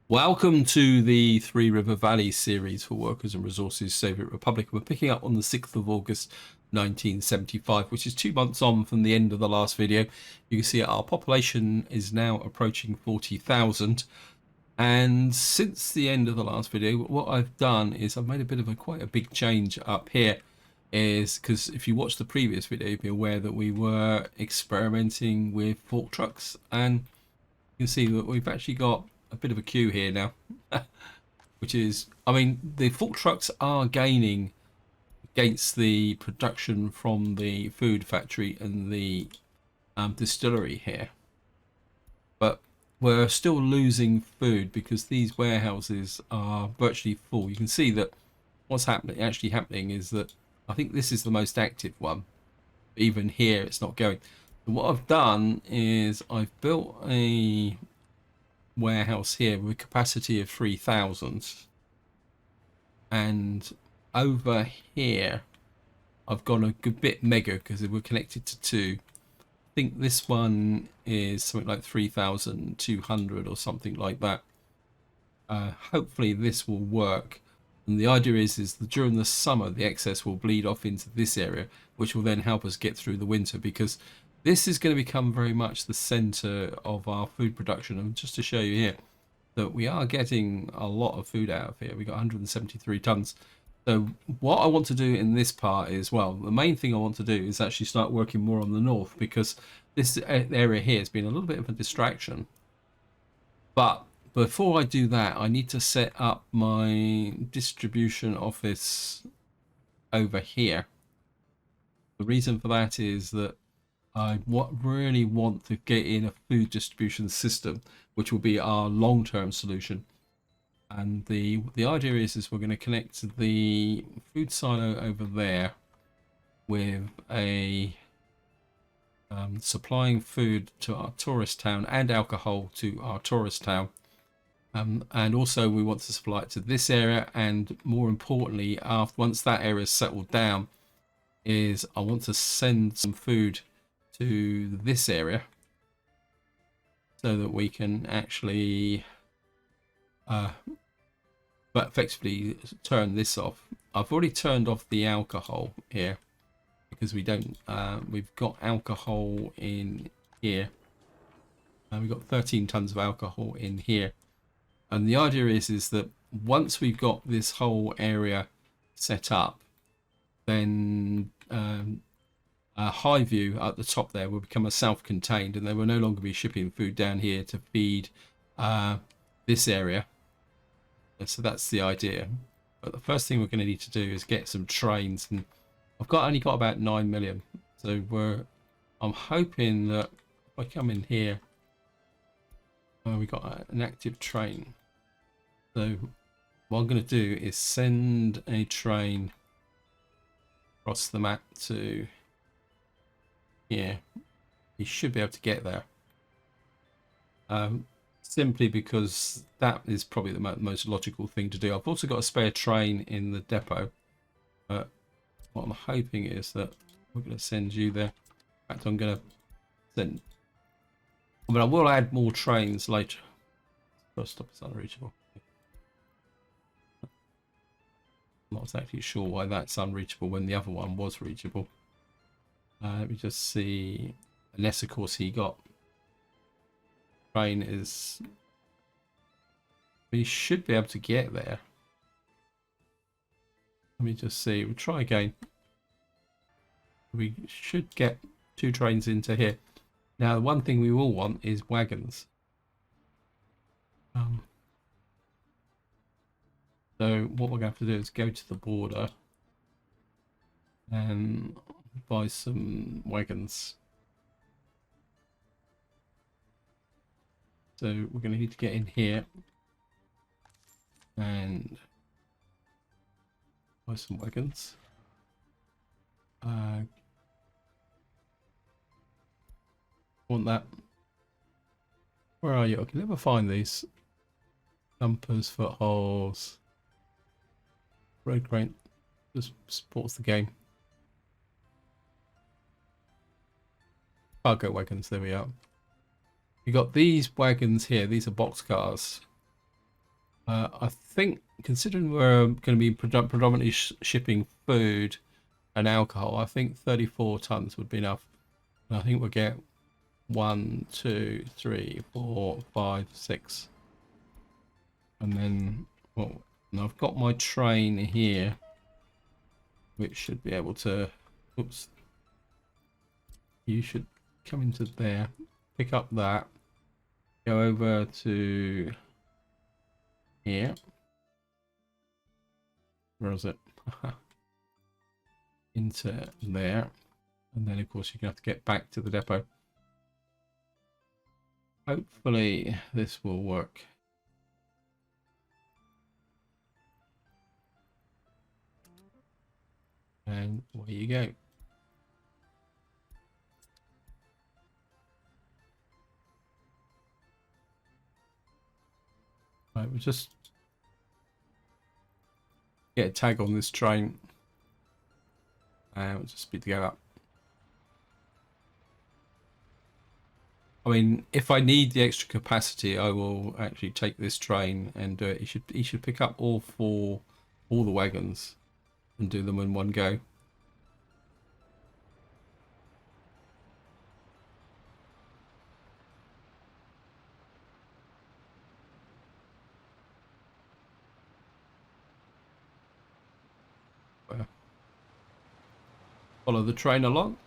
Welcome to the Three River Valley series for Workers and Resources Soviet Republic. We're picking up on the 6th of August 1975, which is 2 months on from the end of the last video. You can see our population is now approaching 40,000. And since the end of the last video, what I've done is I've made a bit of quite a big change up here. Is because if you watched the previous video, you'd be aware that we were experimenting with fork trucks, and you can see that we've actually got a bit of a queue here now, which is, I mean, the fork trucks are gaining against the production from the food factory and the distillery here, but we're still losing food because these warehouses are virtually full. You can see that what's actually happening is that I think this is the most active one. Even here, it's not going. So what I've done is I've built a warehouse here with a capacity of 3,000, and over here I've gone a good bit mega because we're connected to two. I think this one is something like 3,200 or something like that. Hopefully this will work, and the idea is that during the summer the excess will bleed off into this area, which will then help us get through the winter, because this is going to become very much the center of our food production. And just to show you here that we are getting a lot of food out of here, we got 173 tons. So what I want to do in this part is, well, the main thing I want to do is actually start working more on the north, because this area here has been a little bit of a distraction. But before I do that, I need to set up my distribution office over here. The reason for that is that I really want to get in a food distribution system, which will be our long-term solution. And the idea is we're going to connect the food silo over there with a supplying food to our tourist town and alcohol to our tourist town. And also we want to supply it to this area, and more importantly, once that area is settled down, is I want to send some food to this area so that we can actually but effectively turn this off. I've already turned off the alcohol here because we don't we've got alcohol in here, and we've got 13 tons of alcohol in here. And the idea is that once we've got this whole area set up, then high view at the top there will become a self-contained, and they will no longer be shipping food down here to feed this area. So that's the idea. But the first thing we're going to need to do is get some trains, and I've only got about 9 million. So I'm hoping that if I come in here, we got an active train. So what I'm going to do is send a train across the map to here. You should be able to get there. Simply because that is probably the most logical thing to do. I've also got a spare train in the depot, but what I'm hoping is that we're going to send you there. In fact, I'm going to send, I mean, I will add more trains later. First stop is unreachable. I'm not exactly sure why that's unreachable when the other one was reachable. Let me just see. Unless, of course, he should be able to get there. Let me just see. We'll try again. We should get 2 trains into here. Now, the one thing we will want is wagons. So what we're going to have to do is go to the border and buy some wagons. So we're going to need to get in here and buy some wagons. Want that? Where are you? I can never find these. Dumpers, footholes, road crane. Just supports the game. Cargo wagons. There we are. We got these wagons here. These are box cars. I think considering we're going to be predominantly shipping food and alcohol, I think 34 tons would be enough. And I think we'll get 1, 2, 3, 4, 5, 6, and then well, and I've got my train here, which should be able to. Oops, you should come into there, pick up that, go over to here. Where is it? Into there, and then of course you're gonna have to get back to the depot. Hopefully this will work. And away you go. Right, we'll just get a tag on this train. And we'll just speed to go up. I mean, if I need the extra capacity, I will actually take this train and do it. He should pick up all the wagons and do them in one go. Follow the train along.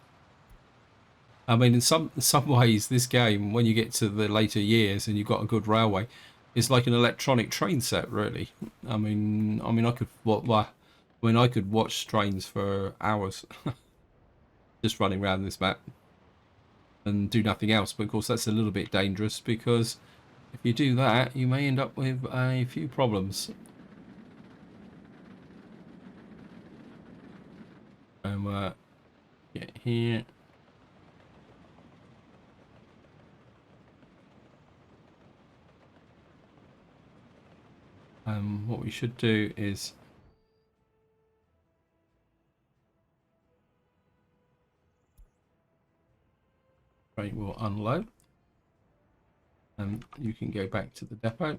I mean, in some ways, this game, when you get to the later years and you've got a good railway, is like an electronic train set, really. I could I could watch trains for hours, just running around this map and do nothing else. But of course, that's a little bit dangerous because if you do that, you may end up with a few problems. Get here. What we should do is train will unload and you can go back to the depot.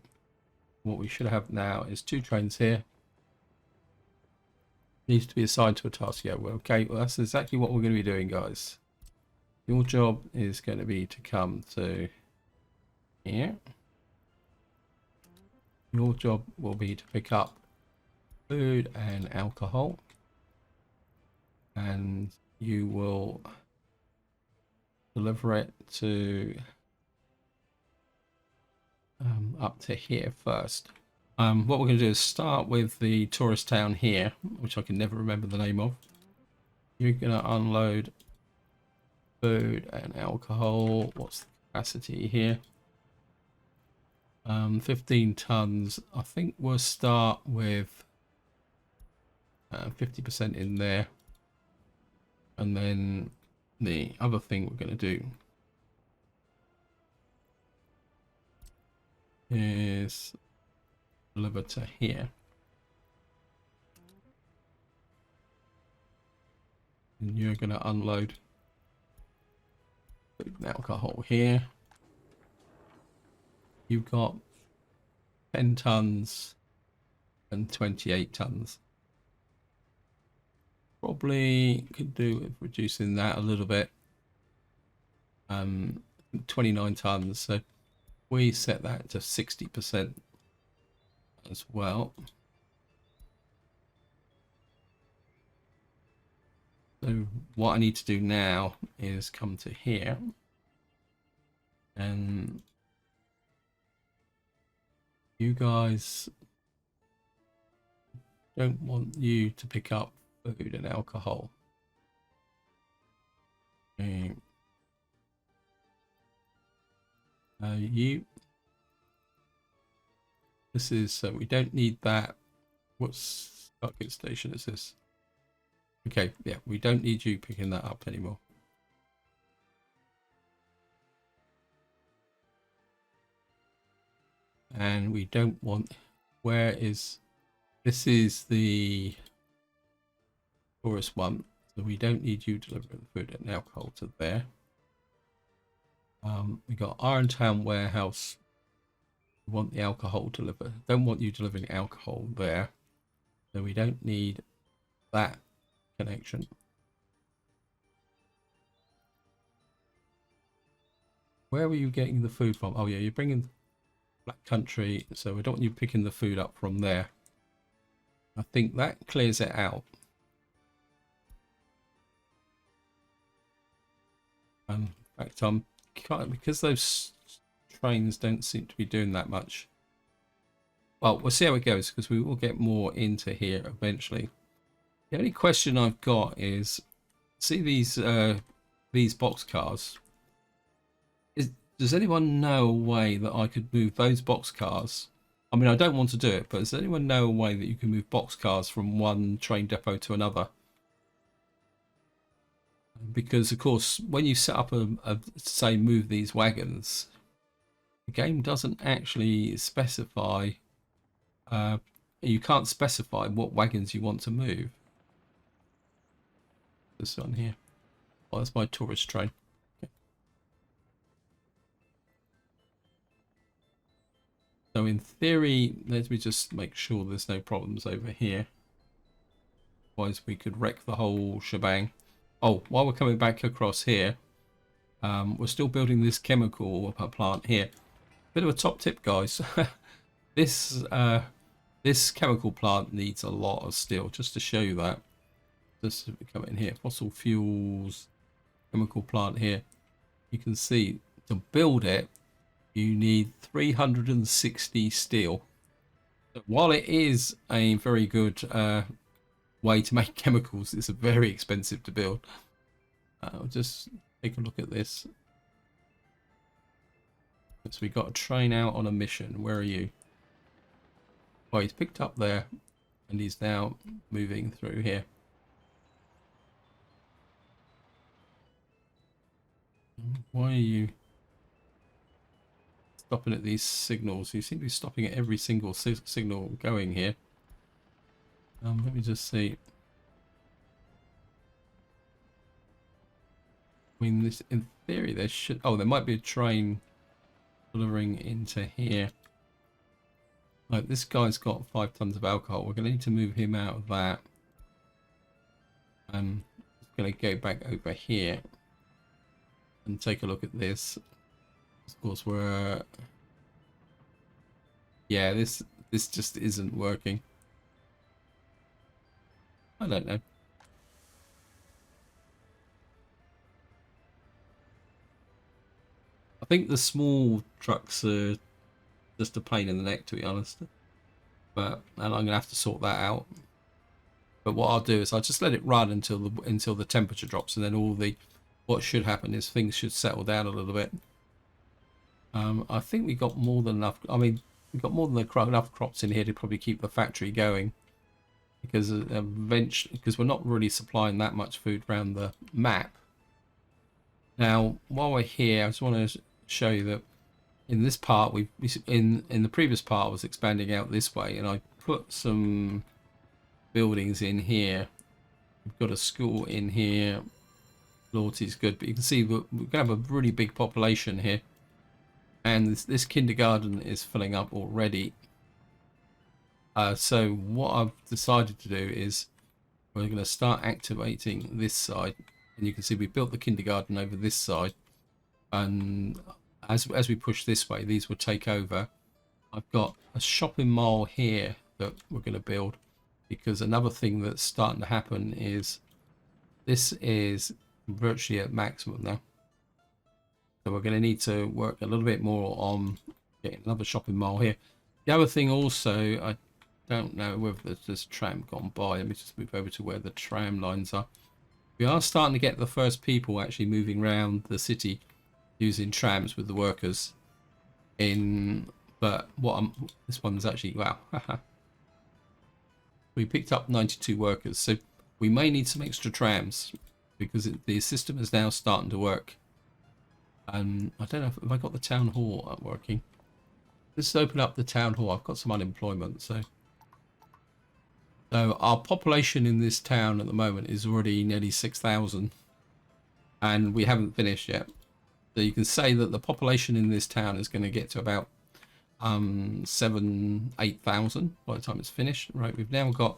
What we should have now is 2 trains here. Needs to be assigned to a task. Yeah, well, okay, well, that's exactly what we're going to be doing, guys. Your job is going to be to come to here. Your job will be to pick up food and alcohol, and you will deliver it to up to here first. What we're going to do is start with the tourist town here, which I can never remember the name of. You're going to unload food and alcohol. What's the capacity here? 15 tons. I think we'll start with 50% in there. And then the other thing we're going to do is deliver to here. And you're going to unload alcohol here. You've got 10 tons and 28 tons. Probably could do with reducing that a little bit. 29 tons. So we set that to 60% as well. So what I need to do now is come to here and you guys don't want you to pick up food and alcohol. This is, so we don't need that. What's bucket station is this? Okay, yeah, we don't need you picking that up anymore. And we don't want, where is, this is the tourist one, so we don't need you delivering food and alcohol to there. We got Irontown warehouse We want the alcohol delivered. Don't want you delivering alcohol there. So we don't need that connection. Where were you getting the food from? Oh yeah, you're bringing Black Country, so we don't want you picking the food up from there. I think that clears it out. In fact, I'm because those trains don't seem to be doing that much. Well, we'll see how it goes because we will get more into here eventually. The only question I've got is, see these boxcars. Does anyone know a way that I could move those boxcars? I mean, I don't want to do it, but does anyone know a way that you can move boxcars from one train depot to another? Because, of course, when you set up say, move these wagons, the game doesn't actually specify, you can't specify what wagons you want to move. This one here. Oh, that's my tourist train. Okay. So in theory, let me just make sure there's no problems over here. Otherwise we could wreck the whole shebang. Oh, while we're coming back across here, we're still building this chemical plant here. Bit of a top tip, guys. This chemical plant needs a lot of steel, just to show you that. Just come in here, fossil fuels, chemical plant here. You can see to build it, you need 360 steel. So while it is a very good way to make chemicals, it's very expensive to build. I'll just take a look at this. So we got a train out on a mission. Where are you? Well, he's picked up there and he's now moving through here. Why are you stopping at these signals? You seem to be stopping at every single signal going here. Let me just see. I mean, this in theory there should. Oh, there might be a train delivering into here. Like this guy's got 5 tons of alcohol. We're going to need to move him out of that. I'm going to go back over here and take a look at this. Of course, we're yeah, this just isn't working. I don't know. I think the small trucks are just a pain in the neck, to be honest. And I'm gonna have to sort that out. But what I'll do is I'll just let it run until the temperature drops, and then what should happen is things should settle down a little bit. I think we got more than enough. I mean, we got more than enough crops in here to probably keep the factory going. Because eventually, because we're not really supplying that much food around the map. Now, while we're here, I just want to show you that in this part, in the previous part, I was expanding out this way, and I put some buildings in here. We've got a school in here. Loyalty's good, but you can see we're going to have a really big population here, and this kindergarten is filling up already. So what I've decided to do is we're going to start activating this side, and you can see we built the kindergarten over this side, and as we push this way, these will take over. I've got a shopping mall here that we're going to build, because another thing that's starting to happen is this is virtually at maximum now, so we're going to need to work a little bit more on getting another shopping mall here. The other thing also, I don't know whether there's this tram gone by. Let me just move over to where the tram lines are. We are starting to get the first people actually moving around the city using trams with the workers in, but this one's actually, wow. We picked up 92 workers, so we may need some extra trams because the system is now starting to work. I don't know if I got the town hall working. Let's open up the town hall. I've got some unemployment, so our population in this town at the moment is already nearly 6,000, and we haven't finished yet. So you can say that the population in this town is going to get to about 8,000 by the time it's finished. Right, we've now got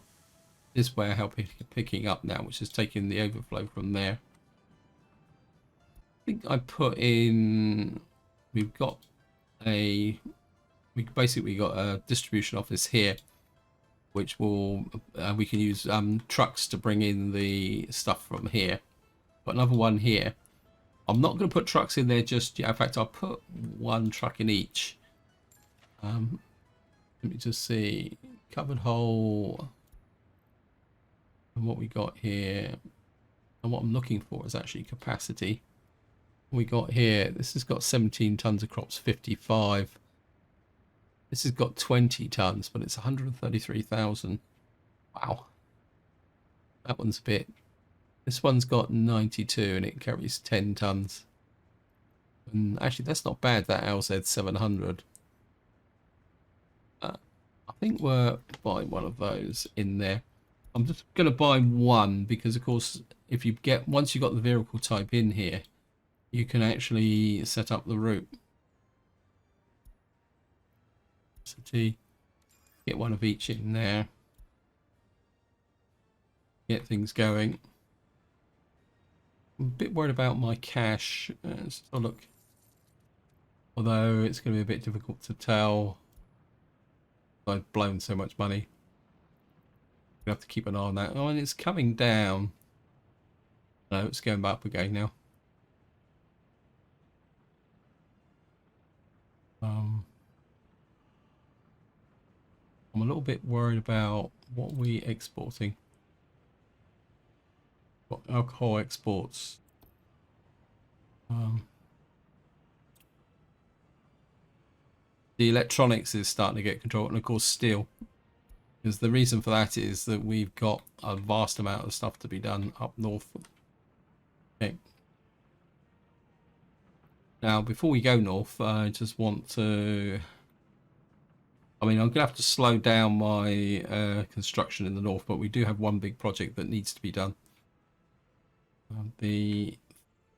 this warehouse picking up now, which is taking the overflow from there. I think I put in, we've got a, we basically got a distribution office here, which will, we can use trucks to bring in the stuff from here. Got another one here. I'm not going to put trucks in there just yet. In fact, I'll put one truck in each. Let me just see. Covered hole. And what we got here. And what I'm looking for is actually capacity. We got here. This has got 17 tons of crops, 55. This has got 20 tons, but it's 133,000. Wow. That one's a bit. This one's got 92 and it carries 10 tons. And actually, that's not bad, that LZ 700. I think we're buying one of those in there. I'm just going to buy one because, of course, if you get, once you've got the vehicle type in here, you can actually set up the route. Get one of each in there. Get things going. I'm a bit worried about my cash. Let's have a look. Although it's going to be a bit difficult to tell. I've blown so much money. We have to keep an eye on that. Oh, and it's coming down. No, it's going up again now. I'm a little bit worried about what we're exporting. What alcohol exports? The electronics is starting to get control, and of course steel. Because the reason for that is that we've got a vast amount of stuff to be done up north. Okay. Now, before we go north, I just want to... I mean, I'm going to have to slow down my construction in the north, but we do have one big project that needs to be done. The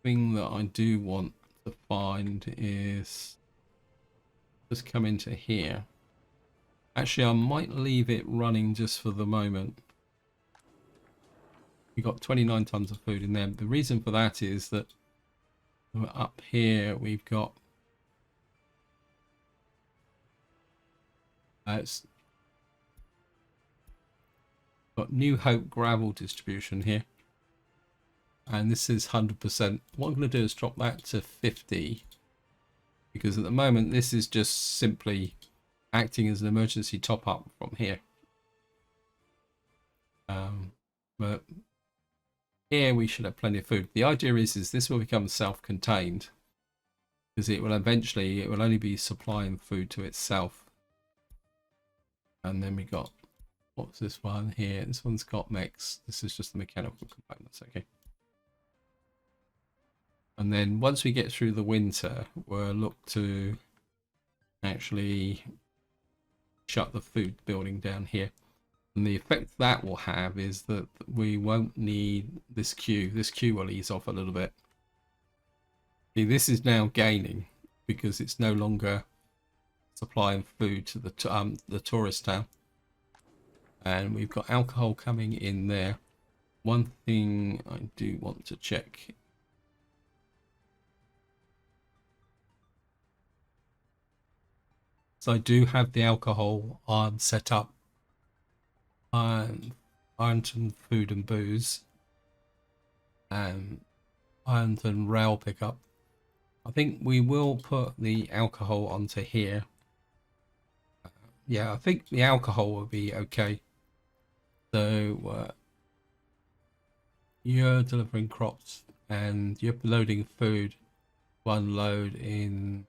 thing that I do want to find is... Just come into here. Actually, I might leave it running just for the moment. We've got 29 tons of food in there. The reason for that is that up here we've got it's got New Hope gravel distribution here, and this is 100%. What I'm going to do is drop that to 50, because at the moment this is just simply acting as an emergency top up from here. But here we should have plenty of food. The idea is this will become self-contained, because it will eventually, it will only be supplying food to itself. And then we got, what's this one here? This one's got mechs. This is just the mechanical components. Okay. And then once we get through the winter, we'll look to actually shut the food building down here. And the effect that will have is that we won't need this queue. This queue will ease off a little bit. See, this is now gaining because it's no longer supplying food to the tourist town. And we've got alcohol coming in there. One thing I do want to check. So I do have the alcohol set up. Ironton Food and Booze. And Ironton Rail Pickup. I think we will put the alcohol onto here. Yeah, I think the alcohol will be okay. So you're delivering crops and you're loading food. One load in.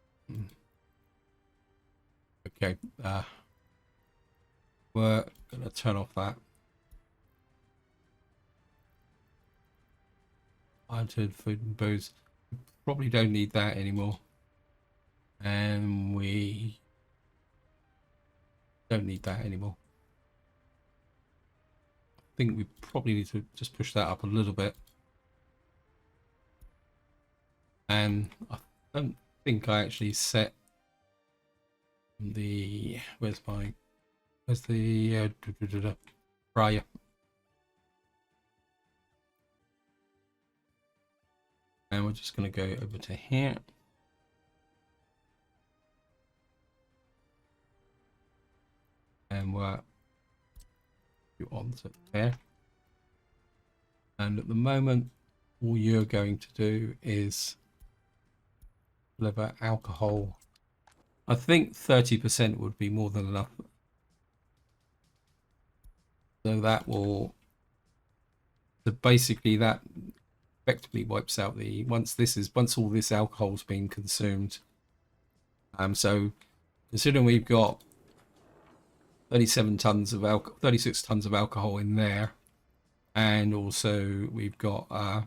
Okay, we're gonna turn off that. Ironton Food and Booze. We probably don't need that anymore. And we don't need that anymore. I think we probably need to just push that up a little bit. And I don't think I actually set Where's the fryer? And we're just going to go over to here. And we're on to there. And at the moment, all you're going to do is deliver alcohol. I think 30% would be more than enough. So that will, so basically that effectively wipes out the, once all this alcohol's been consumed. So considering we've got 36 tons of alcohol in there, and also we've got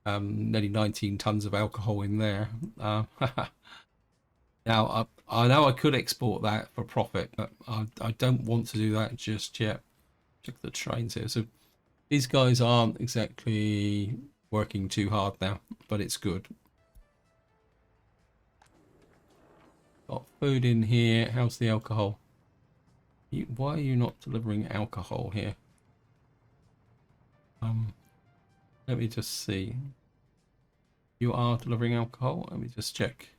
nearly 19 tons of alcohol in there. Now I know I could export that for profit, but I don't want to do that just yet. Check the trains here. So these guys aren't exactly working too hard now, but it's good. Got food in here. How's the alcohol? Why are you not delivering alcohol here? Let me just see. You are delivering alcohol? Let me just check.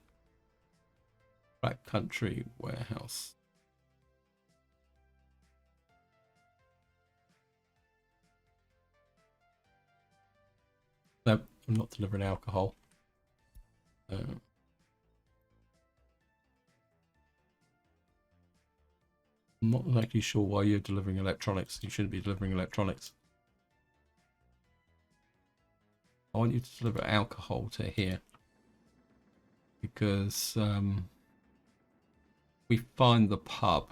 Black Country warehouse. No, I'm not delivering alcohol. I'm not exactly sure why you're delivering electronics. You shouldn't be delivering electronics. I want you to deliver alcohol to here. Because we find the pub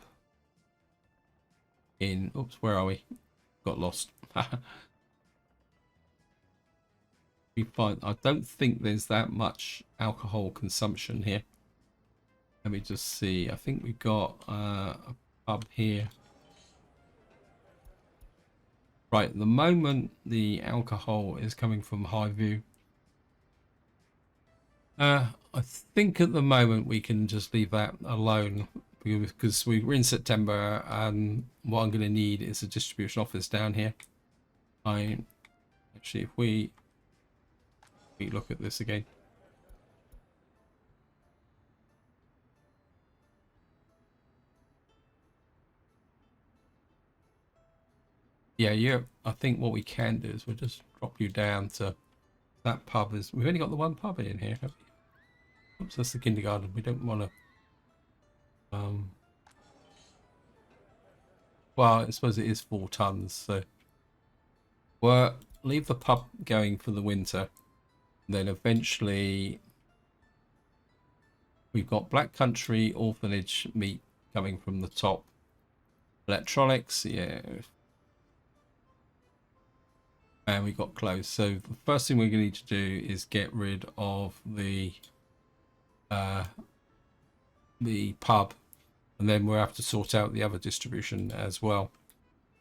in... Oops, where are we? Got lost. We find... I don't think there's that much alcohol consumption here. Let me just see. I think we've got a pub here. Right, at the moment, the alcohol is coming from Highview. I think at the moment we can just leave that alone because we're in September, and what I'm going to need is a distribution office down here. Actually, if we look at this again. Yeah, I think what we can do is we'll just drop you down to that pub. We've only got the one pub in here, have we? Oops, that's the kindergarten. We don't want to well, I suppose it is 4 tons, so we'll leave the pub going for the winter. Then eventually we've got Black Country orphanage meat coming from the top. Electronics, yeah. And we got clothes. So the first thing we're going to need to do is get rid of the pub, and then we'll have to sort out the other distribution as well.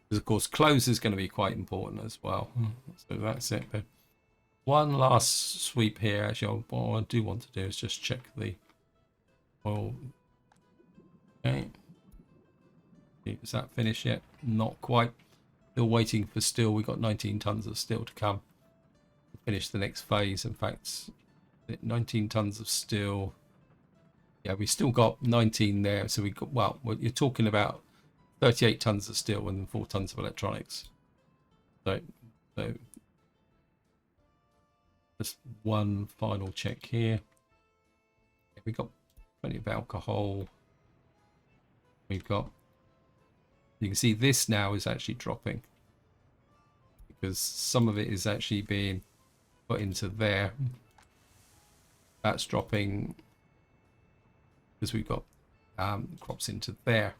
Because of course clothes is going to be quite important as well. So that's it. But one last sweep here. Actually, what I do want to do is just check the oil. Okay. Is that finished yet? Not quite. Still waiting for steel. We've got 19 tons of steel to come to finish the next phase. In fact, 19 tons of steel. Yeah, we still got 19 there. So we got, well, you're talking about 38 tons of steel and 4 tons of electronics. So just one final check here. We got plenty of alcohol. We've got, you can see this now is actually dropping because some of it is actually being put into there. That's dropping because we've got crops into there.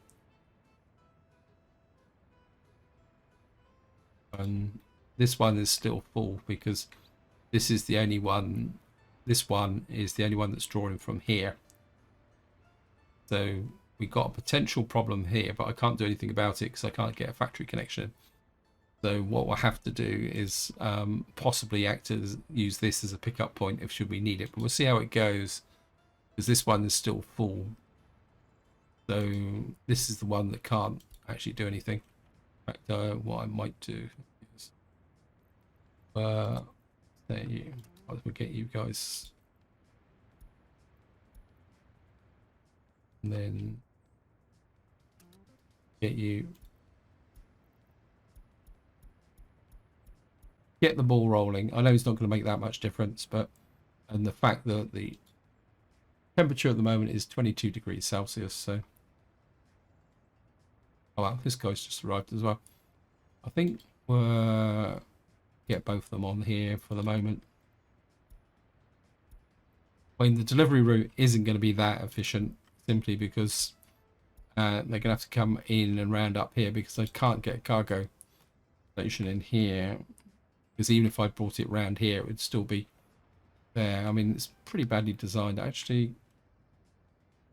And this one is still full because this is the only one. This one is the only one that's drawing from here. So we got a potential problem here, but I can't do anything about it because I can't get a factory connection. So what we'll have to do is possibly use this as a pickup point if should we need it. But we'll see how it goes because this one is still full. So this is the one that can't actually do anything. In fact, what I might do is there you. I'll get you guys, and then get you. Get the ball rolling. I know it's not going to make that much difference, but and the fact that the temperature at the moment is 22 degrees Celsius, so oh wow, this guy's just arrived as well. I think we'll get both of them on here for the moment. I mean, the delivery route isn't going to be that efficient simply because they're going to have to come in and round up here because they can't get a cargo station in here. Because even if I brought it round here, it would still be there. I mean, it's pretty badly designed. Actually,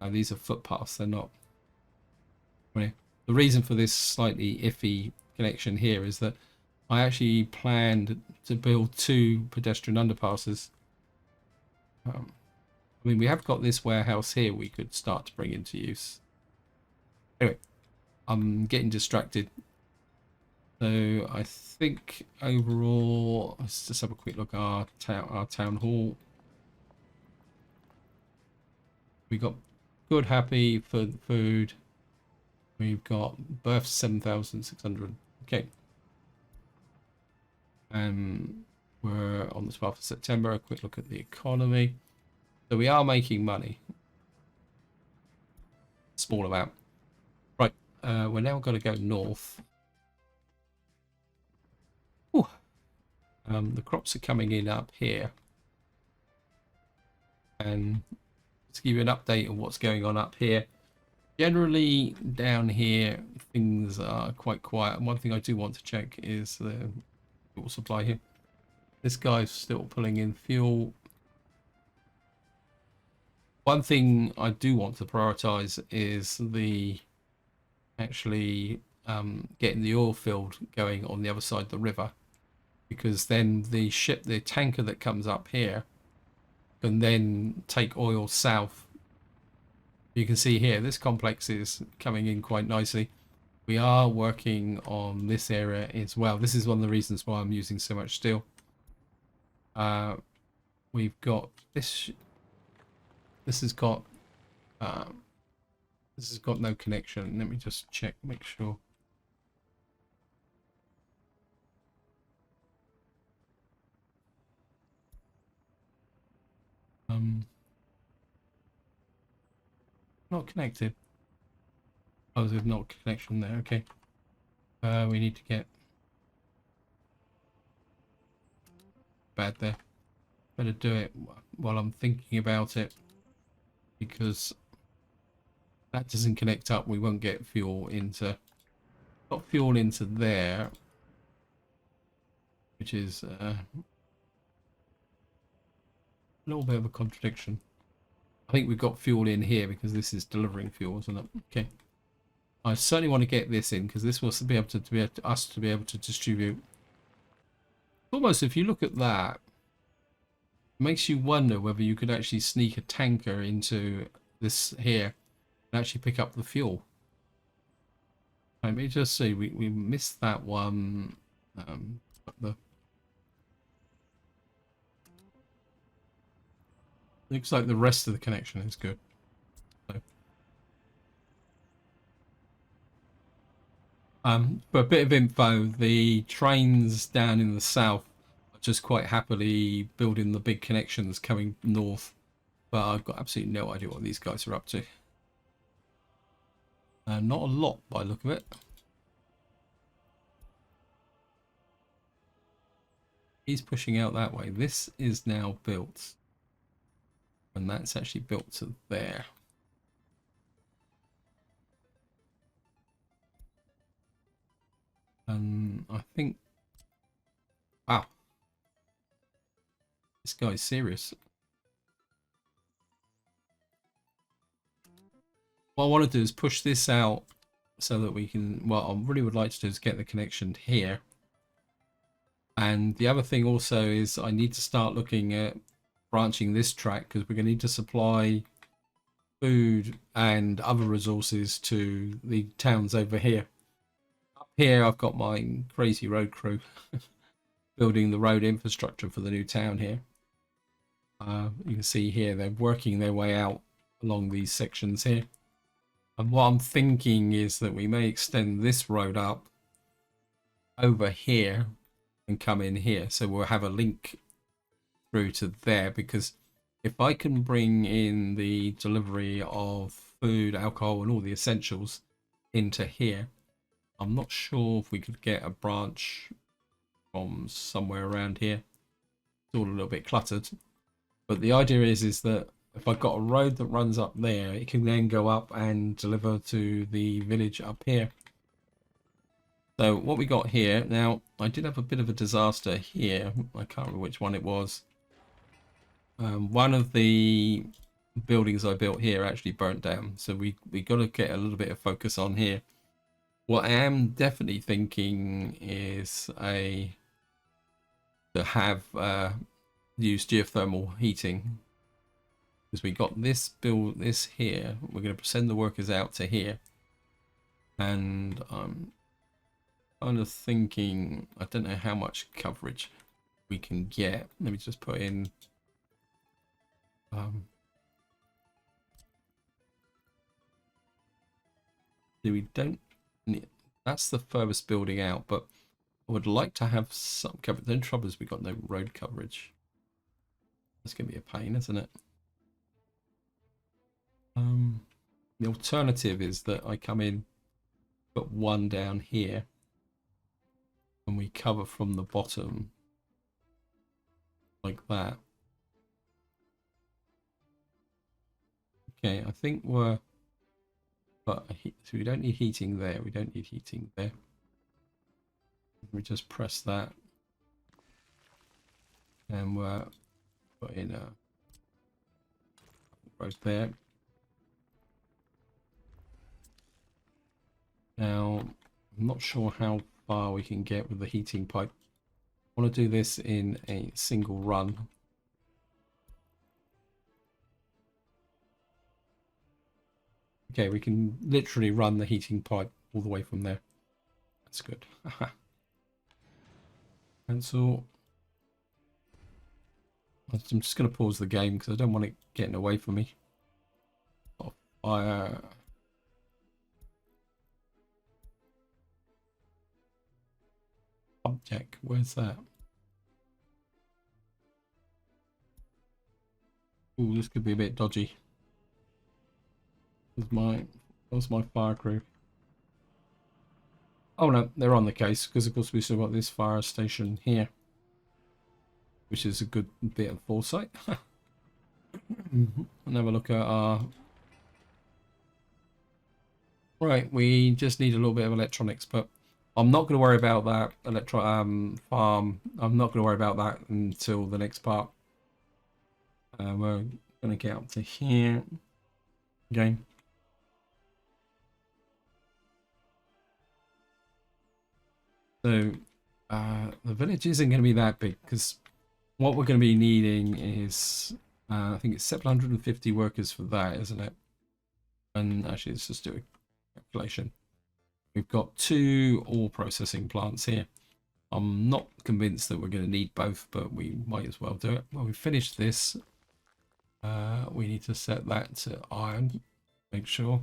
these are footpaths. They're not. The reason for this slightly iffy connection here is that I actually planned to build 2 pedestrian underpasses. I mean, we have got this warehouse here we could start to bring into use. Anyway, I'm getting distracted. So I think overall, let's just have a quick look at our town hall. We got good, happy for food. We've got birth 7,600. Okay. We're on the 12th of September. A quick look at the economy. So we are making money. Small amount. Right. We're now going to go north. Ooh. The crops are coming in up here. And to give you an update on what's going on up here. Generally, down here, things are quite quiet. And one thing I do want to check is the fuel supply here. This guy's still pulling in fuel. One thing I do want to prioritize is the actually getting the oil field going on the other side of the river, because then the ship, the tanker that comes up here, can then take oil south. You can see here, this complex is coming in quite nicely. We are working on this area as well. This is one of the reasons why I'm using so much steel. We've got this. This has got no connection. Let me just check, make sure. Not connected. Oh, there's not connection there. Okay. We need to get bad there. Better do it while I'm thinking about it, because that doesn't connect up. We won't get fuel into. Got fuel into there, which is a little bit of a contradiction. I think we've got fuel in here because this is delivering fuel, isn't it? Okay. I certainly want to get this in because this will be able to us to be able to distribute. Almost, if you look at that, it makes you wonder whether you could actually sneak a tanker into this here and actually pick up the fuel. Let me just see. We missed that one. Looks like the rest of the connection is good. So, for a bit of info, the trains down in the south are just quite happily building the big connections coming north, but I've got absolutely no idea what these guys are up to. Not a lot by the look of it. He's pushing out that way. This is now built, and that's actually built to there. I think, wow, this guy's serious. What I want to do is push this out so that we can, what I really would like to do is get the connection here. And the other thing also is I need to start looking at branching this track because we're going to need to supply food and other resources to the towns over here. Up here, I've got my crazy road crew building the road infrastructure for the new town here. You can see here they're working their way out along these sections here. And what I'm thinking is that we may extend this road up over here and come in here. So we'll have a link through to there, because if I can bring in the delivery of food, alcohol, and all the essentials into here, I'm not sure if we could get a branch from somewhere around here. It's all a little bit cluttered. But the idea is that if I've got a road that runs up there, it can then go up and deliver to the village up here. So what we got here, now I did have a bit of a disaster here. I can't remember which one it was. One of the buildings I built here actually burnt down. So we got to get a little bit of focus on here. What I am definitely thinking is to have use geothermal heating, because we got this here. We're going to send the workers out to here, and I'm kind of thinking, I don't know how much coverage we can get. Let me just put in we don't need, that's the furthest building out, but I would like to have some coverage. The trouble is we got no road coverage. That's gonna be a pain, isn't it? The alternative is that I come in, put one down here, and we cover from the bottom like that. Okay, I think we're, but so we don't need heating there. We don't need heating there. We just press that, and we're put in a right there. Now, I'm not sure how far we can get with the heating pipe. I want to do this in a single run. Okay, we can literally run the heating pipe all the way from there. That's good. Cancel. I'm just going to pause the game because I don't want it getting away from me. Oh, fire. Pump check. Where's that? Ooh, this could be a bit dodgy. Where's my fire crew? Oh no, they're on the case, because of course we still got this fire station here, which is a good bit of foresight. And have a look at our... Right, we just need a little bit of electronics, but I'm not going to worry about that farm. I'm not going to worry about that until the next part. We're going to get up to here again. So the village isn't going to be that big, because what we're going to be needing is I think it's 750 workers for that, isn't it? And actually, let's just do a calculation. We've got 2 ore processing plants here. I'm not convinced that we're going to need both, but we might as well do it. When we finish this, we need to set that to iron, make sure,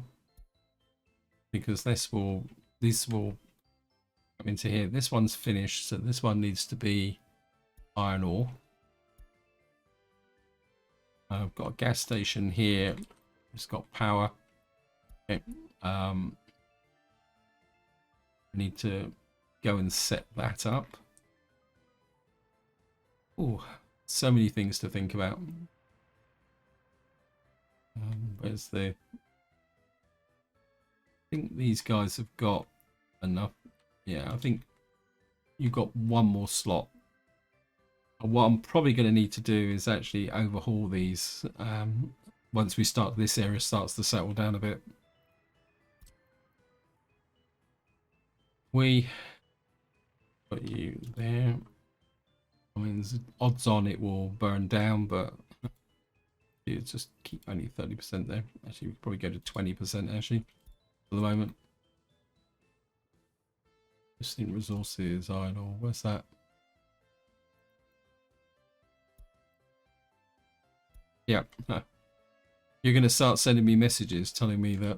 because this will come into here. This one's finished, so this one needs to be iron ore. I've got a gas station here. It's got power. Okay. I need to go and set that up. Oh, so many things to think about. Where's the... I think these guys have got enough. Yeah, I think you've got one more slot. What I'm probably going to need to do is actually overhaul these once we start, this area starts to settle down a bit. We put you there. I mean, there's odds on it will burn down, but You just keep only 30% there. Actually, we could probably go to 20% actually for the moment. Distinct resources, iron ore. Where's that? Yeah. Huh. You're going to start sending me messages telling me that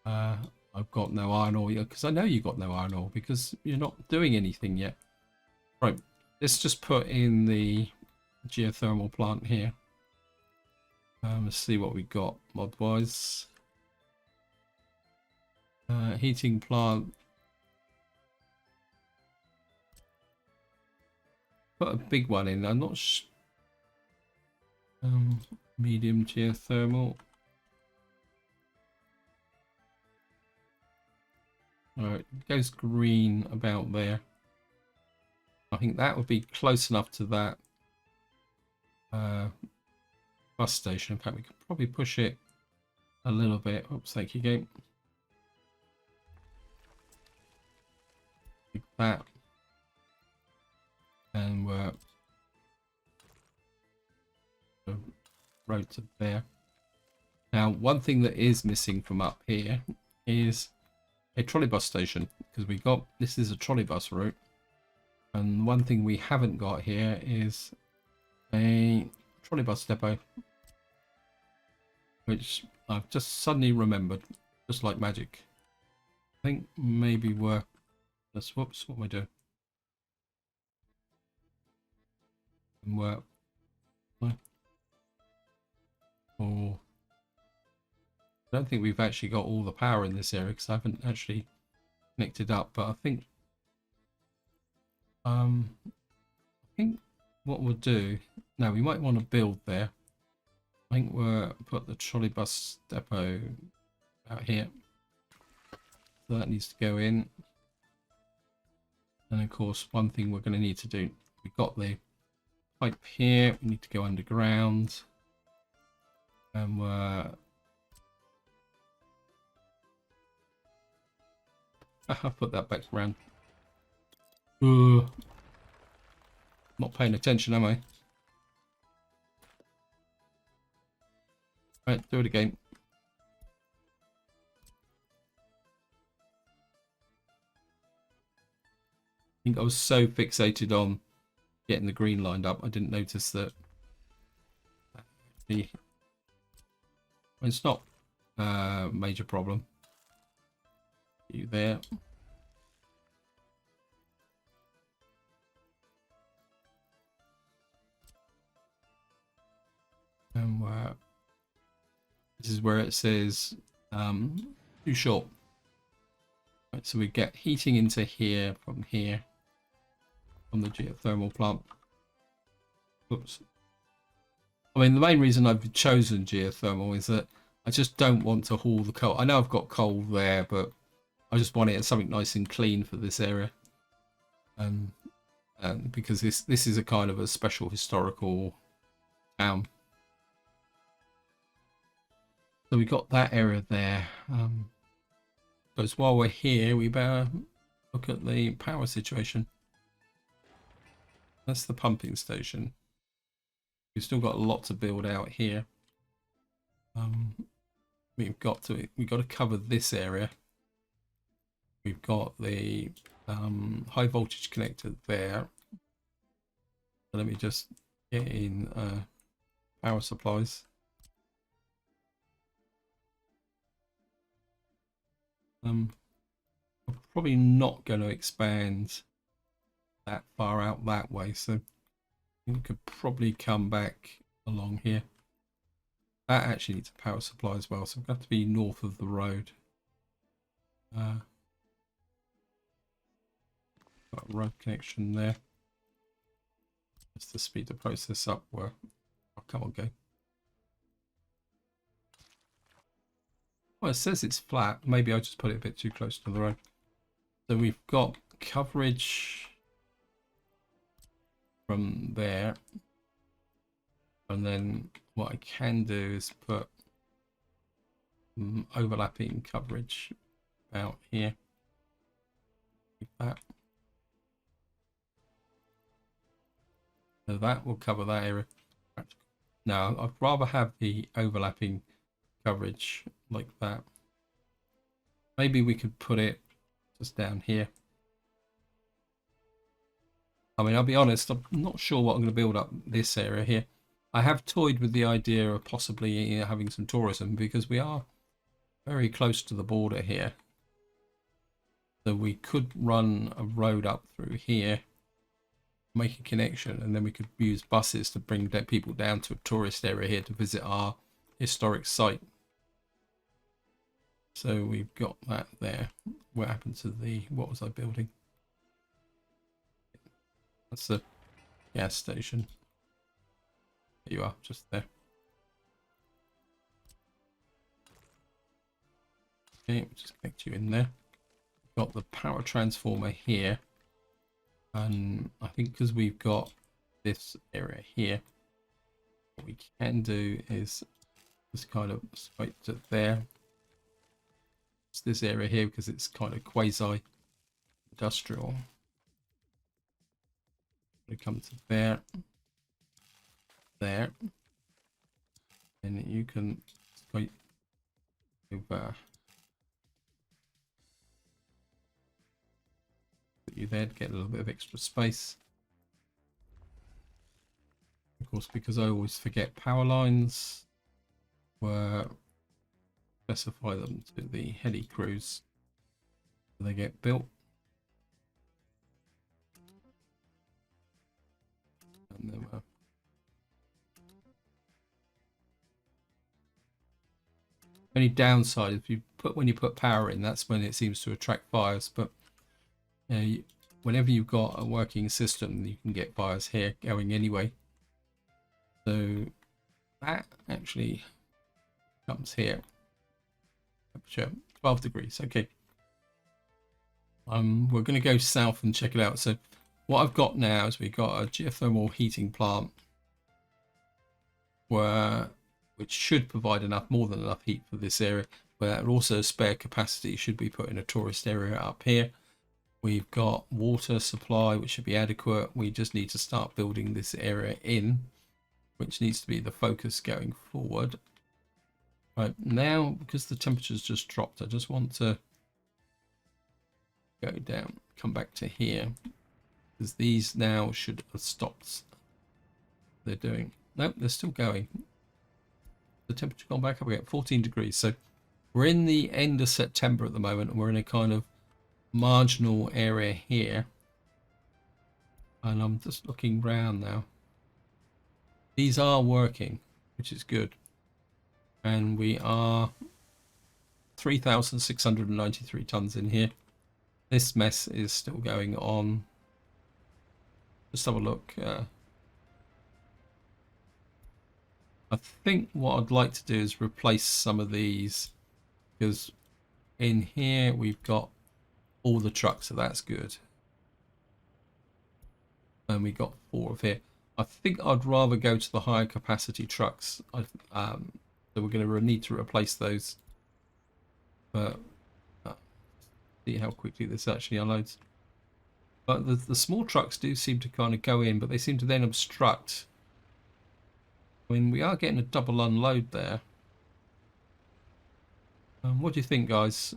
I've got no iron ore yet, because I know you got no iron ore because you're not doing anything yet. Right. Let's just put in the geothermal plant here. Let's see what we got mod-wise. Heating plant. Put a big one in. I'm not medium geothermal. Alright, it goes green about there. I think that would be close enough to that bus station. In fact, we could probably push it a little bit. Oops, thank you, game. Like that. And we're the road to there. Now, one thing that is missing from up here is a trolley bus station, because we got this is a trolley bus route, and one thing we haven't got here is a trolley bus depot, which I've just suddenly remembered, just like magic. I think maybe let's whoops, what am I doing? Work. Or I don't think we've actually got all the power in this area because I haven't actually connected up, but I think what we'll do now, we might want to build there. I think we'll put the trolley bus depot out here, so that needs to go in. And of course, one thing we're going to need to do, we've got the pipe here, we need to go underground, and I'll put that back around. Not paying attention, am I? Right, do it again. I think I was so fixated on getting the green lined up, I didn't notice that it's not a major problem. You there. And this is where it says too short. Right, so we get heating into here from the geothermal plant. Oops. I mean, the main reason I've chosen geothermal is that I just don't want to haul the coal. I know I've got coal there, but I just want it as something nice and clean for this area. And because this is a kind of a special historical town. So we got that area there. But while we're here, we better look at the power situation. That's the pumping station. We've still got a lot to build out here. We've got to cover this area. We've got the high voltage connector there. So let me just get in power supplies. I'm probably not going to expand that far out that way, so we could probably come back along here. That actually needs a power supply as well, so we've got to be north of the road. Got a road connection there. Just to speed the process up. Where, oh, come on, go. Well, it says it's flat. Maybe I just put it a bit too close to the road. So we've got coverage from there. And then what I can do is put overlapping coverage out here. Like that. So that will cover that area. No, I'd rather have the overlapping coverage like that. Maybe we could put it just down here. I mean, I'll be honest, I'm not sure what I'm going to build up this area here. I have toyed with the idea of possibly having some tourism because we are very close to the border here. So we could run a road up through here, make a connection, and then we could use buses to bring people down to a tourist area here to visit our historic site. So we've got that there. What happened to what was I building? That's the gas station. There you are, just there. Okay, we'll just connect you in there. Got the power transformer here. And I think because we've got this area here, what we can do is just kind of swipe to there. It's this area here because it's kind of quasi-industrial. We come to there, there, and you can swipe over. Put you there to get a little bit of extra space. Of course, because I always forget power lines were specify them to the heli crews so they get built. And then only downside if you put when you put power in, that's when it seems to attract fires. But you know, whenever you've got a working system, you can get fires here going anyway. So that actually comes here. Temperature 12 degrees. Okay. We're going to go south and check it out. So what I've got now is we've got a geothermal heating plant which should provide more than enough heat for this area, but also spare capacity should be put in a tourist area up here. We've got water supply, which should be adequate. We just need to start building this area in, which needs to be the focus going forward. Right now, because the temperature's just dropped, I just want to go down, come back to here, because these now should have stopped. They're doing, nope, they're still going. The temperature gone back up again, 14 degrees. So we're in the end of September at the moment, and we're in a kind of marginal area here. And I'm just looking round now. These are working, which is good. And we are 3,693 tons in here. This mess is still going on. Just have a look. I think what I'd like to do is replace some of these, because in here we've got all the trucks, so that's good. And we got 4 of here. I think I'd rather go to the higher capacity trucks. So we're going to need to replace those. But see how quickly this actually unloads. But the small trucks do seem to kind of go in, but they seem to then obstruct. I mean, we are getting a double unload there. What do you think, guys?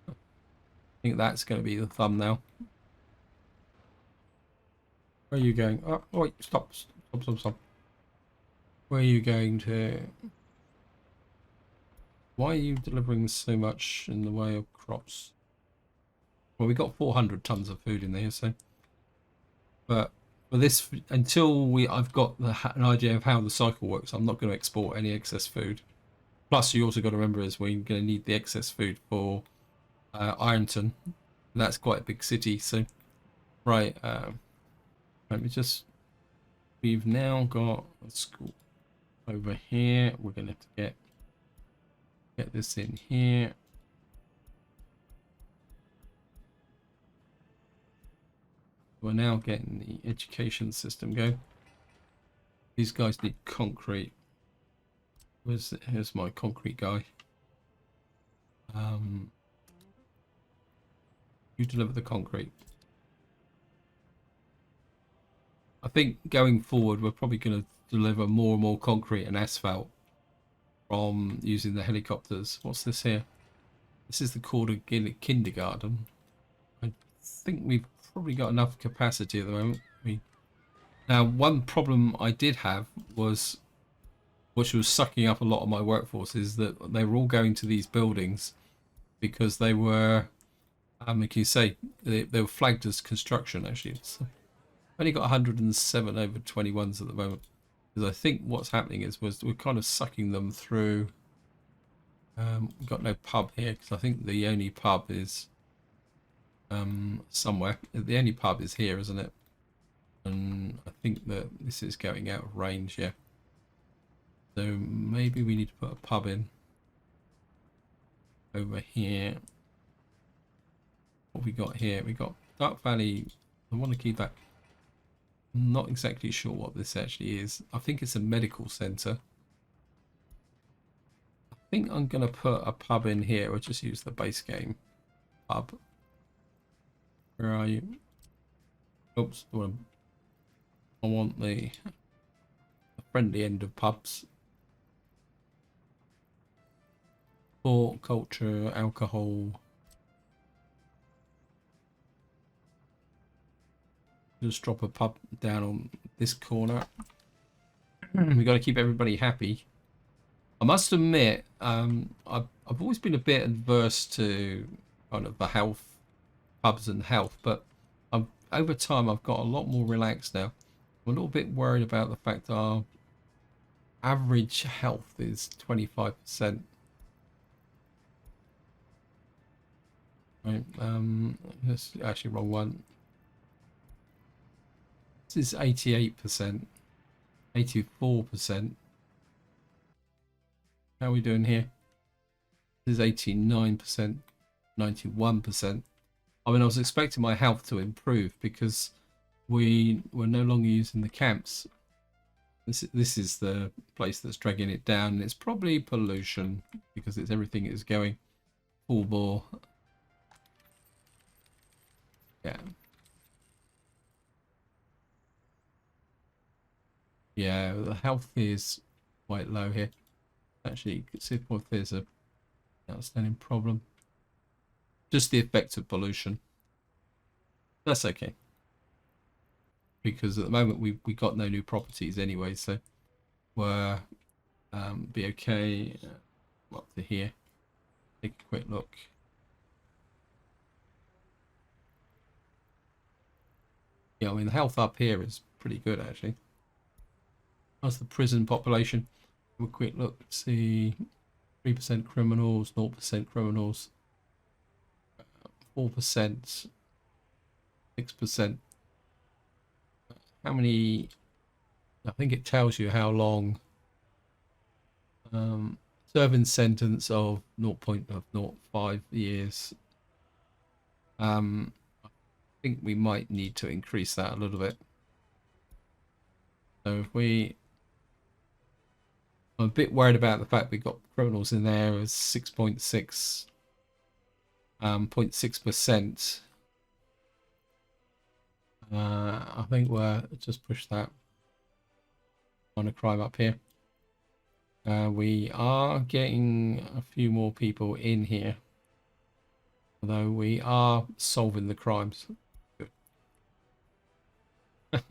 I think that's going to be the thumbnail. Where are you going? Oh, wait, stop. Where are you going to? Why are you delivering so much in the way of crops? Well, we got 400 tons of food in there, so. But for this, until I've got an idea of how the cycle works, I'm not going to export any excess food. Plus, you also got to remember is we're going to need the excess food for Ironton. That's quite a big city, so right. Let me just. We've now got a school over here. We're going to have to get this in here. We're now getting the education system going. These guys need concrete. Here's my concrete guy. You deliver the concrete. I think going forward, we're probably going to deliver more and more concrete and asphalt from using the helicopters. What's this here? This is the Corder Kindergarten. I think we've probably got enough capacity at the moment. Now, one problem I did have was, which was sucking up a lot of my workforce, is that they were all going to these buildings because they were, like you say, they were flagged as construction actually. So I've only got 107 over 21s at the moment. Because I think what's happening is we're kind of sucking them through. We've got no pub here because I think the only pub is somewhere. The only pub is here, isn't it? And I think that this is going out of range, yeah. So maybe we need to put a pub in over here. What we got here? We got Dark Valley. I want to keep that. I'm not exactly sure what this actually is. I think it's a medical centre. I think I'm going to put a pub in here, or just use the base game pub. Where are you? Oops, I want the friendly end of pubs. Sport, culture, alcohol. Just drop a pub down on this corner. We got to keep everybody happy. I must admit, I've always been a bit adverse to kind of the pubs and health, but over time I've got a lot more relaxed now. I'm a little bit worried about the fact that our average health is 25%. Right, that's actually wrong one. This is 88%, 84%. How are we doing here? This is 89%, 91%. I mean, I was expecting my health to improve because we were no longer using the camps. This is the place that's dragging it down. It's probably pollution because everything is going full bore. Yeah. Yeah, the health is quite low here. Actually, you can see if there's a outstanding problem. Just the effect of pollution. That's okay. Because at the moment we got no new properties anyway, so we're be okay. Up to here. Take a quick look. Yeah, I mean the health up here is pretty good actually. How's the prison population? Have a quick look. Let's see, 3% criminals, 0% criminals, 4%, 6%. How many? I think it tells you how long. Serving sentence of 0.05 years. I think we might need to increase that a little bit. So if I'm a bit worried about the fact we've got criminals in there as 6.6, 0.6%. I think we're just push that on a crime up here. We are getting a few more people in here, although we are solving the crimes. Good. How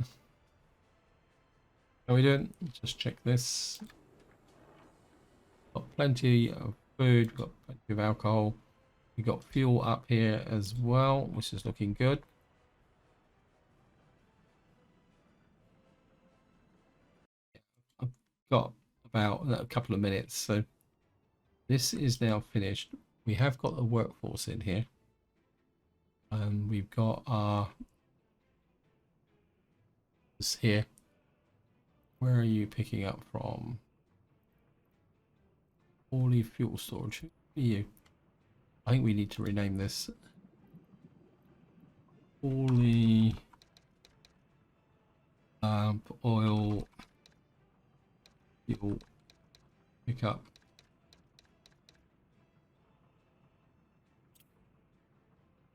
are we doing? Just check this. Got plenty of food, we've got plenty of alcohol. We've got fuel up here as well, which is looking good. I've got about a couple of minutes, so this is now finished. We have got the workforce in here, and we've got our this here. Where are you picking up from? Orly fuel storage. Who are you? I think we need to rename this Orly oil fuel pickup.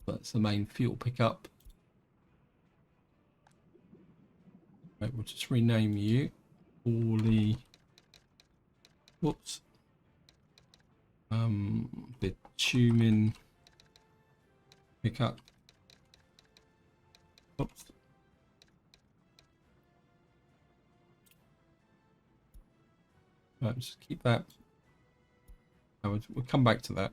That's the main fuel pickup. Right, we'll just rename you Poorly. Whoops. Bitumen pickup. Oops. Right, just keep that. We'll come back to that.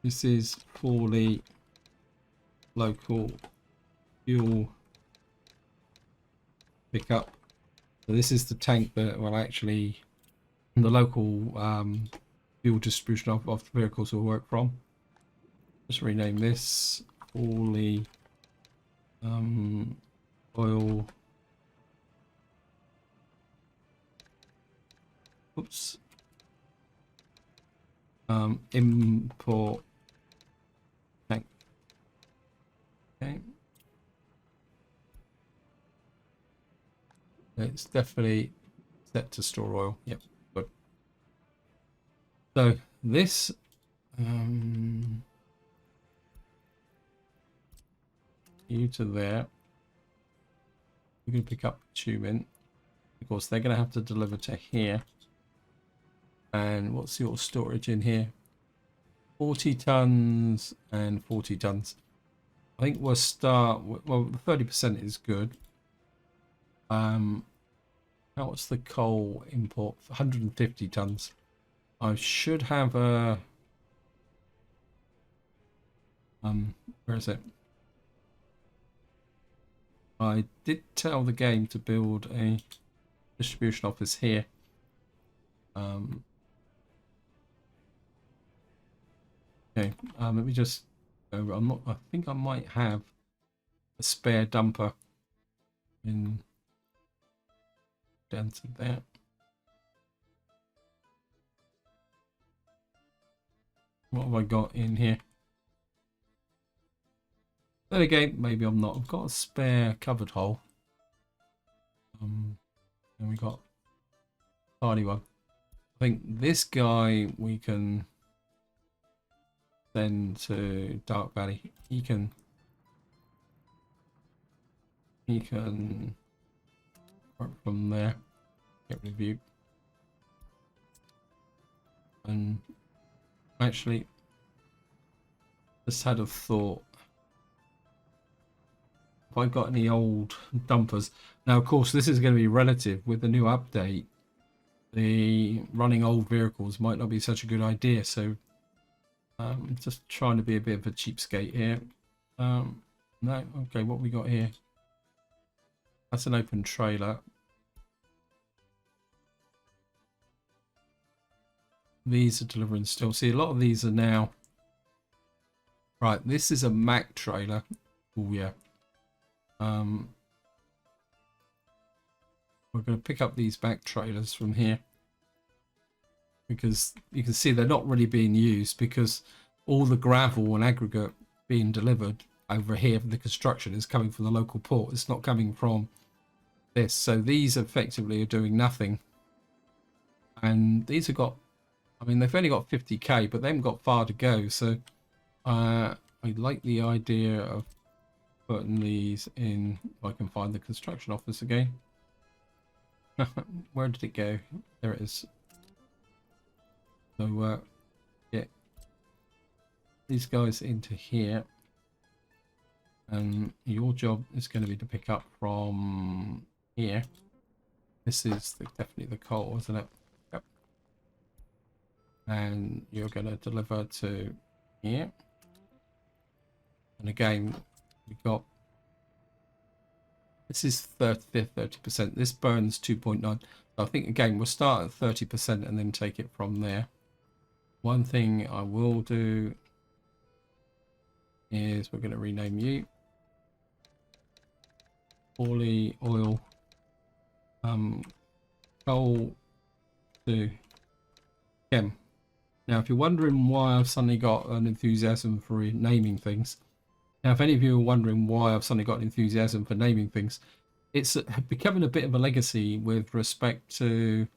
This is poorly local fuel pickup. So this is the tank that will actually the local fuel distribution of the vehicles will work from. Just rename this poorly oil. Oops. Import tank. Okay. It's definitely set to store oil. Yep. Good. So this you to there. We're going to pick up bitumen. Of course, they're going to have to deliver to here. And what's your storage in here? 40 tons and 40 tons. I think we'll start. Well, the 30% is good. What's the coal import? 150 tons. I should have a. Where is it? I did tell the game to build a distribution office here. Okay, let me just go. I think I might have a spare dumper in down to there. What have I got in here? Then again, maybe I'm not. I've got a spare covered hole. And we got a tiny one. I think this guy we can send to Dark Valley. He can work from there. Get rid of you. And actually, just had a thought. If I got any old dumpers. Now, of course, this is going to be relative. With the new update, the running old vehicles might not be such a good idea. So, just trying to be a bit of a cheapskate here. No, okay, what we got here? That's an open trailer. These are delivering still. See, a lot of these are now. Right, this is a Mack trailer. Oh, yeah. We're going to pick up these back trailers from here because you can see they're not really being used because all the gravel and aggregate being delivered over here for the construction is coming from the local port. It's not coming from this. So these effectively are doing nothing. And these have got, I mean, they've only got 50k, but they haven't got far to go. So I like the idea of putting these in. If I can find the construction office again. Where did it go? There it is. So get these guys into here, and your job is going to be to pick up from here. This is definitely the coal, isn't it? Yep. And you're going to deliver to here. And again, we've got. This is 30%. This burns 2.9. So I think, again, we'll start at 30% and then take it from there. One thing I will do is we're going to rename you. Poorly oil. Coal to chem. Now, if you're wondering why I've suddenly got an enthusiasm for naming things, now, if any of you are wondering why I've suddenly got enthusiasm for naming things, it's becoming a bit of a legacy with respect to.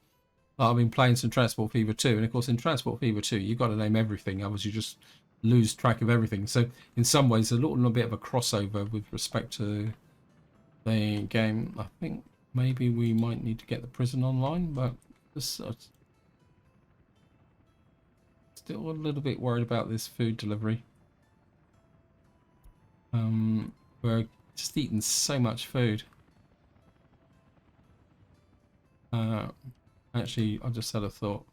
I've been playing some Transport Fever 2, and of course, in Transport Fever 2, you've got to name everything, otherwise you just lose track of everything. So in some ways, a little bit of a crossover with respect to the game. I think maybe we might need to get the prison online, but still a little bit worried about this food delivery. We're just eating so much food. Actually, I just had a thought.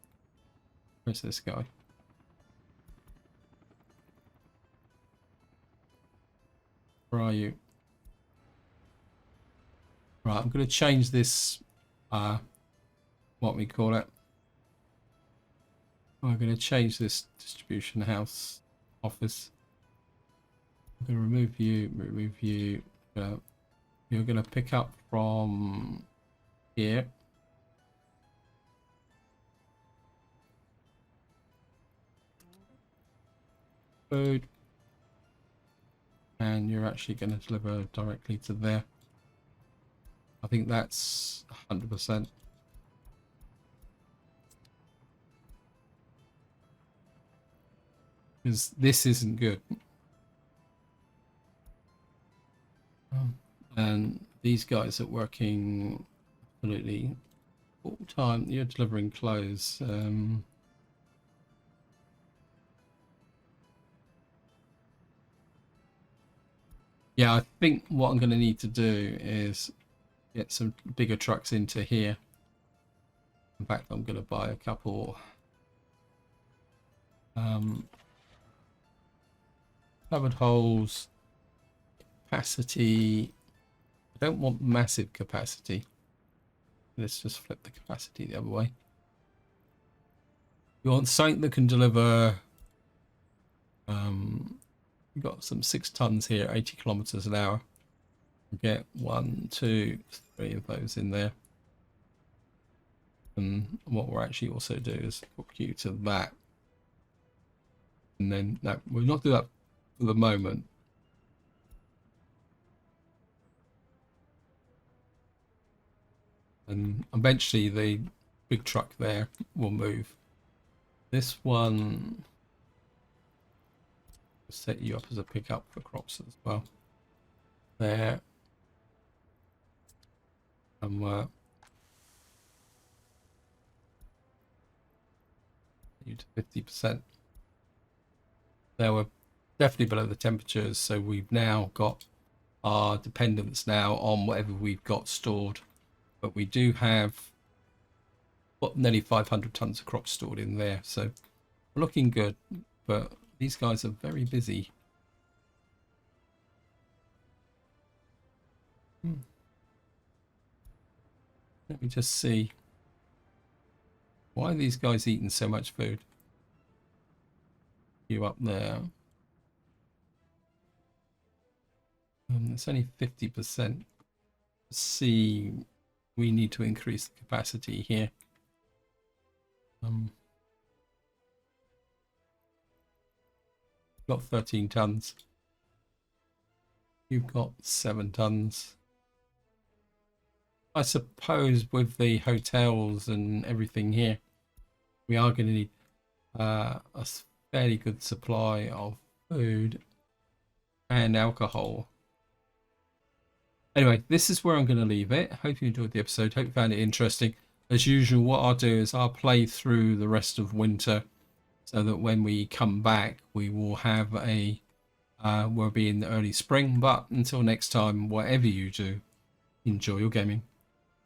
Where's this guy? Where are you? Right, I'm going to change this, what we call it. I'm going to change this distribution house office. I'm going to remove you. You're going to pick up from here. Food. And you're actually going to deliver directly to there. I think that's 100%. Because this isn't good. And these guys are working absolutely full time. You're delivering clothes. Yeah, I think what I'm going to need to do is get some bigger trucks into here. In fact, I'm going to buy a couple. Covered holes. Capacity. I don't want massive capacity. Let's just flip the capacity the other way. You want something that can deliver. We've got some 6 tons here, 80 kilometers an hour. We'll get 1, 2, 3 of those in there. And what we'll actually also do is hook you to that. And then, no, we'll not do that for the moment. And eventually the big truck there will move. This one will set you up as a pickup for crops as well. There. And you to 50%. There we're definitely below the temperatures, so we've now got our dependence now on whatever we've got stored. But we do have nearly 500 tons of crops stored in there, so we're looking good. But these guys are very busy. Let me just see. Why are these guys eating so much food? You up there. It's only 50%. Let's see. We need to increase the capacity here. Got 13 tons. You've got 7 tons. I suppose with the hotels and everything here, we are going to need a fairly good supply of food and alcohol. Anyway, this is where I'm going to leave it. Hope you enjoyed the episode. Hope you found it interesting. As usual, what I'll do is I'll play through the rest of winter so that when we come back, we will have we'll be in the early spring. But until next time, whatever you do, enjoy your gaming.